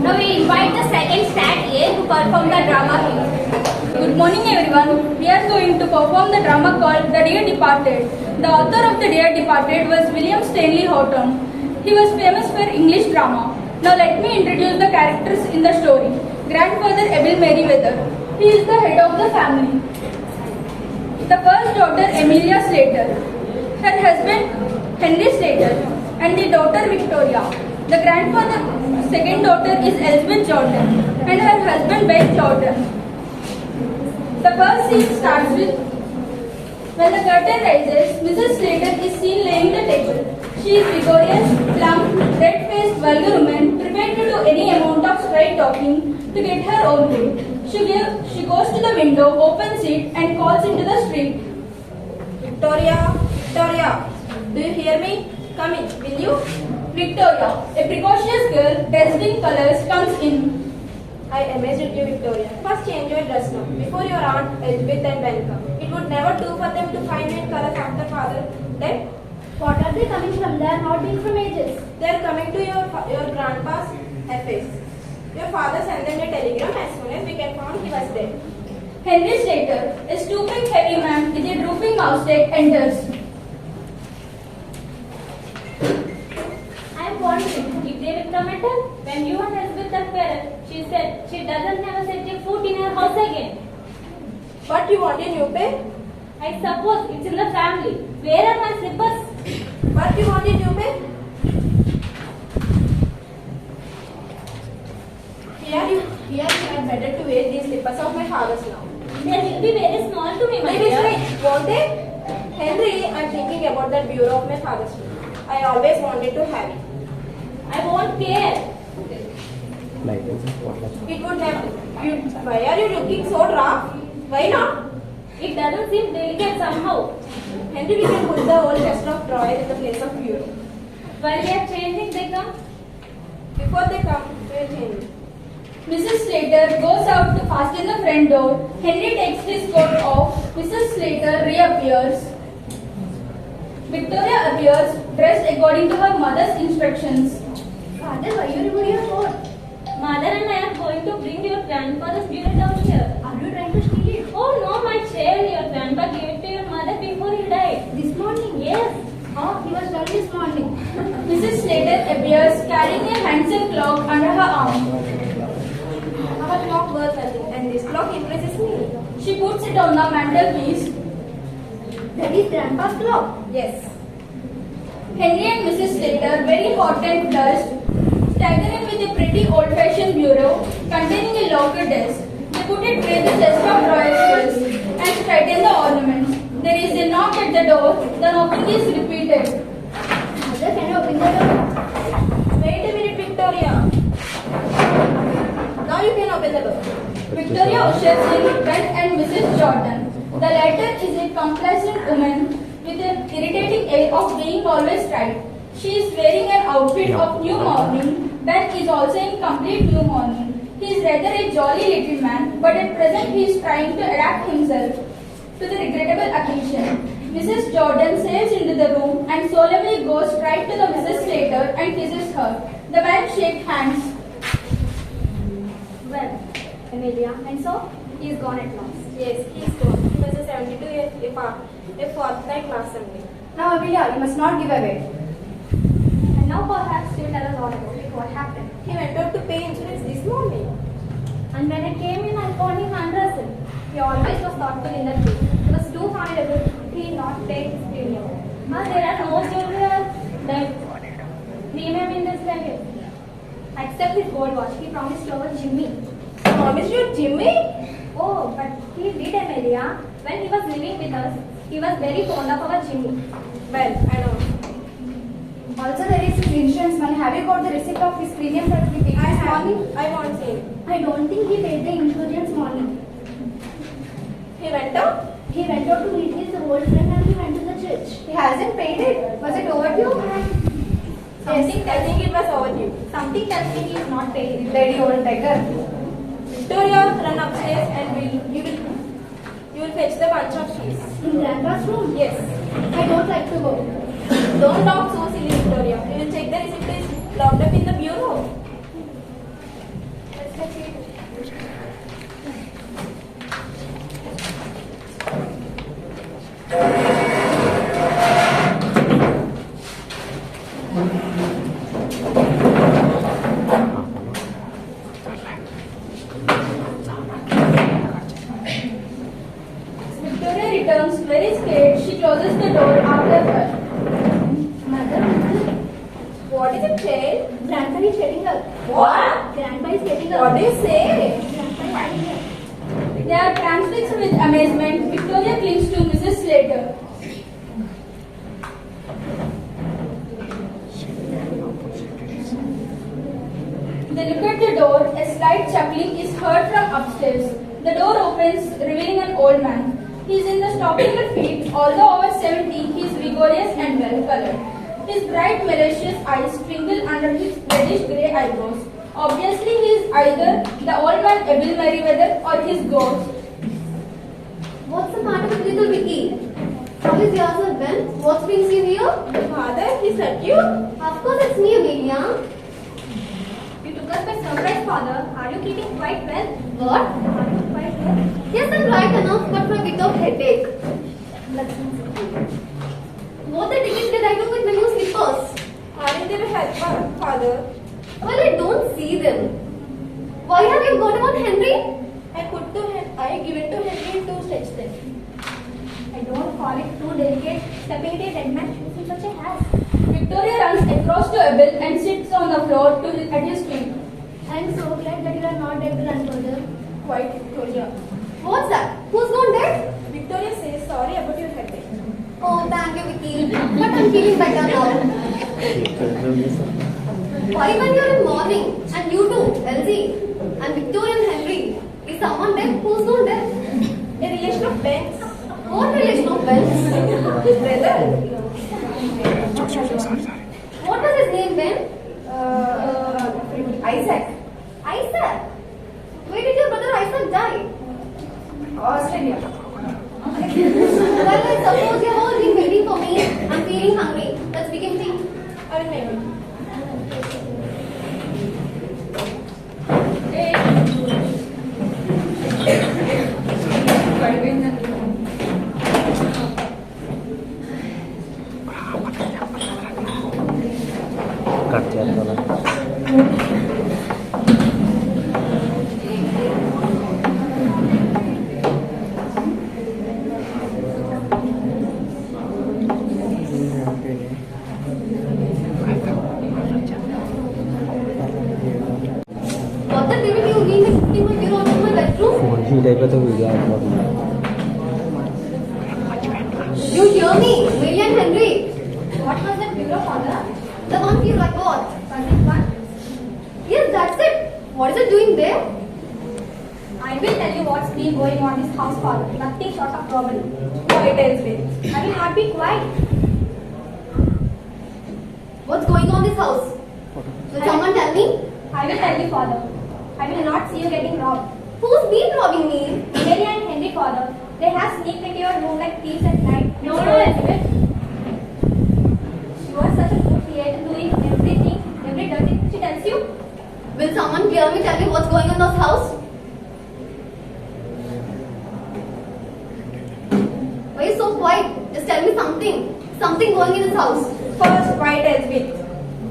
Now we invite the second stat A to perform the drama here. Good morning everyone. We are going to perform the drama called The Dear Departed. The author of The Dear Departed was William Stanley Houghton. He was famous for English drama. Now let me introduce the characters in the story. Grandfather Abel Merriweather. He is the head of the family. The first daughter Amelia Slater. Her husband Henry Slater. And the daughter Victoria. The grandfather second daughter is Elizabeth Jordan. And her husband Beth Jordan. The first scene starts with when the curtain rises, Mrs. Slater is seen laying the table. She is vigorous, plump, red-faced, vulgar woman, prepared to do any amount of straight talking to get her own way. She goes to the window, opens it, and calls into the street. Victoria, Victoria, do you hear me? Come in, will you? Victoria, a precocious girl dressed in colors, comes in. I amazed you, Victoria. First change your dress now, before your aunt Elizabeth and Ben come. It would never do for them to find in colors after father dead. What are they coming from? They are not being from ages. They are coming to your grandpa's office. Your father sent them a telegram as soon as we can find he was dead. Henry Slater, a stooping heavy man with a drooping moustache, enters. I am wondering if they will come at all. When you and Elizabeth are parents, she said she doesn't never set a foot in her house again. What you want in your pay? I suppose it's in the family. Where are my slippers? What you want in your pay? Here you had better to wear these slippers of my father's now. They will be very small to me, my Maybe dear. won't they? Henry, I'm thinking about that bureau of my father's. I always wanted to have it. I won't care. It would have. Why are you looking so rough? Why not? It doesn't seem delicate somehow. Henry, we can put the whole chest of drawers in the place of bureau. While we are changing, they come. Before they come, we'll change it. Mrs. Slater goes out to fasten the front door. Henry takes his coat off. Mrs. Slater reappears. Victoria appears, dressed according to her mother's instructions. Father, why you remove your coat? Mother and I are going to bring your grandfather's bureau down here. Are you trying to steal it? Oh no, my child. Your grandpa gave it to your mother before he died. This morning? Yes. Oh, he was done this morning. Mrs. Slater appears, carrying a handsome clock under her arm. Our clock worth nothing, and this clock impresses me. She puts it on the mantelpiece. That is grandpa's clock. Yes. Henry and Mrs. Slater, very hot and flushed, stagger in with a pretty old-fashioned bureau containing a locker desk. They put it where the chest of drawers was and straighten the ornaments. There is a knock at the door. The knocking is repeated. Mother, can you open the door? Wait a minute, Victoria. Now you can open the door. Victoria ushers in Ben and Mrs. Jordan. The latter is a complacent woman with an irritating air of being always right. She is wearing an outfit of new mourning. Ben is also in complete new mourning. He is rather a jolly little man, but at present he is trying to adapt himself to the regrettable occasion. Mrs. Jordan sails into the room and solemnly goes straight to the Mrs. Slater and kisses her. The men shake hands. Well, Amelia, and so he is gone at last. Yes, he's gone. He was a 72 a fortnight last Sunday. Now, Amelia, you must not give away. And now perhaps you will tell us all about it. What happened? He went out to pay insurance this morning. And when I came in, I found him undressed. He always was thoughtful in that way. He was too honorable. He did not take his premium. But there are no children that premium in this package. Except his gold watch. He promised to our Jimmy. Promised you Jimmy? Oh, but he did, Amelia. When he was living with us, he was very fond of our Jimmy. Well, I know. Also, there is his insurance money. Have you got the receipt of his premium that we paid this morning? I won't say. I don't think he paid the insurance money. He went out? He went out to meet his old friend and he went to the church. He hasn't paid it. Was it overdue? Something I think it was overdue. Something tells me he is not paid. Lady old beggar. Victoria, run upstairs and you will fetch the bunch of keys. In grandpa's room? Yes. I don't like to go. Don't talk so silly, Victoria. You will check the receipt is locked up in the bureau. Grandpa is getting a... What do you say? Grandpa is getting They are transfixed with amazement. Victoria clings to Mrs. Slater. They look at the door. A slight chuckling is heard from upstairs. The door opens, revealing an old man. He is in the stockinged feet. Although over 70, he is vigorous and well-colored. His bright, malicious eyes twinkle under his reddish-grey eyebrows. Obviously, he is either the old man Abel Merriweather or his ghost. What's the matter with little Vicky? How is yourself, Ben? What brings you here? Father, is that you? Of course it's me, Amelia. You took us by surprise, Father. Are you keeping quite well? What? Are you quite well? Yes, I'm right enough, but for a bit of headache. What the dickens did I do with my new slippers? Aren't they a helper, Father? Well, I don't see them. Why have you got about Henry? I give it to Henry to stretch them. I don't call it too delicate. Stepping into a dead man's shoes in such a haste. Victoria runs across to Abel and sits on the floor at his feet. I'm so glad that you are not dead, grandmother. Quite, Victoria. What's that? Who's gone dead? Victoria says sorry about your headache. Oh, thank you, Vicky. But I'm feeling better now. Why when you're in mourning? And you too, Elsie. And Victoria and Henry. Is someone dead? Who's not dead? A relation of Ben's. What relation of Ben's? His brother. What was his name, Ben? Isaac. Isaac. Where did your brother Isaac die? Australia. Well, I suppose you have all been waiting for me. I'm feeling hungry. Let's begin tea. I will make it. Cut जाएगा What the devil you mean is putting my mirror on my bedroom? Phone ही लेकर तो video You hear me, Mary and Henry? What was that bureau, Father? The one you got. One? Yes, that's it. What is it doing there? I will tell you what's been going on in this house, Father. Nothing short of trouble. Quiet, Elsie. I will not be quiet. What's going on in this house? Will someone tell me? I will tell you, Father. I will not see you getting robbed. Who's been robbing me? Mary and Henry, Father. They have sneaked into your room like thieves at night. No, Elizabeth. You are such a good creator doing everything, every dirty thing she tells you. Will someone clearly tell me what's going on in this house? Why are you so quiet? Just tell me something. Something going in this house. First, quiet, Elsie.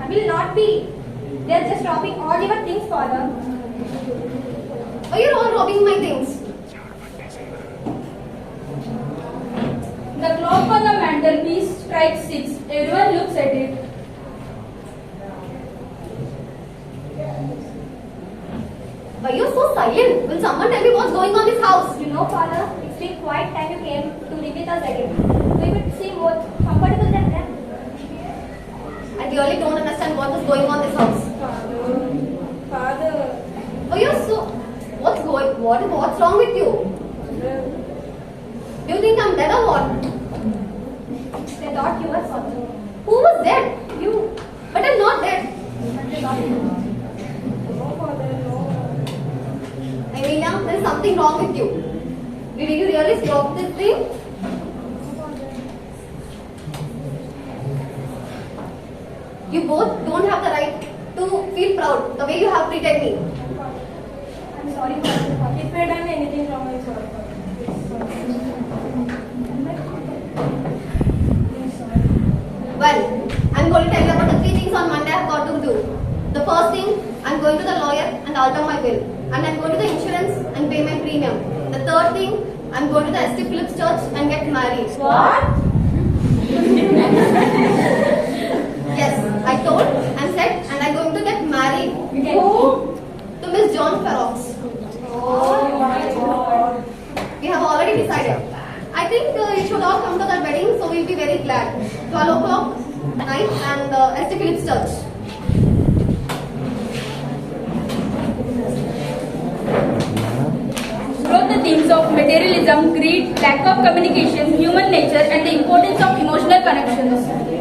I will not be. They are just robbing all your things, Father. Why are you all robbing my things? The clock on the mantelpiece strikes 6. Everyone looks at it. Why are you so silent? Will someone tell me what's going on in this house? You know, Father, it's been quite time you came to live with us again. We would seem more comfortable than them. I really don't understand what is going on in this house. Father. Oh, you're so... What's wrong with you? Do you think I'm dead or what? They thought you were something. Who was dead? You. But I'm not dead. No, Father, no. Amelia, there's something wrong with you. Did you really stop this thing? You both don't have the right to feel proud the way you have treated me. I'm sorry, Father. If I done anything wrong, I'm sorry. Well, I'm going to tell you about the 3 things on Monday I've got to do. The first thing, I'm going to the lawyer and alter my will. And I'm going to the insurance and pay my premium. The third thing, I'm going to the St. Philip's Church and get married. What? Yes, I told, and said, and I'm going to get married. Who? will be very glad. 12 o'clock night and St. Philip's Church. Throughout the themes of materialism, greed, lack of communication, human nature, and the importance of emotional connections.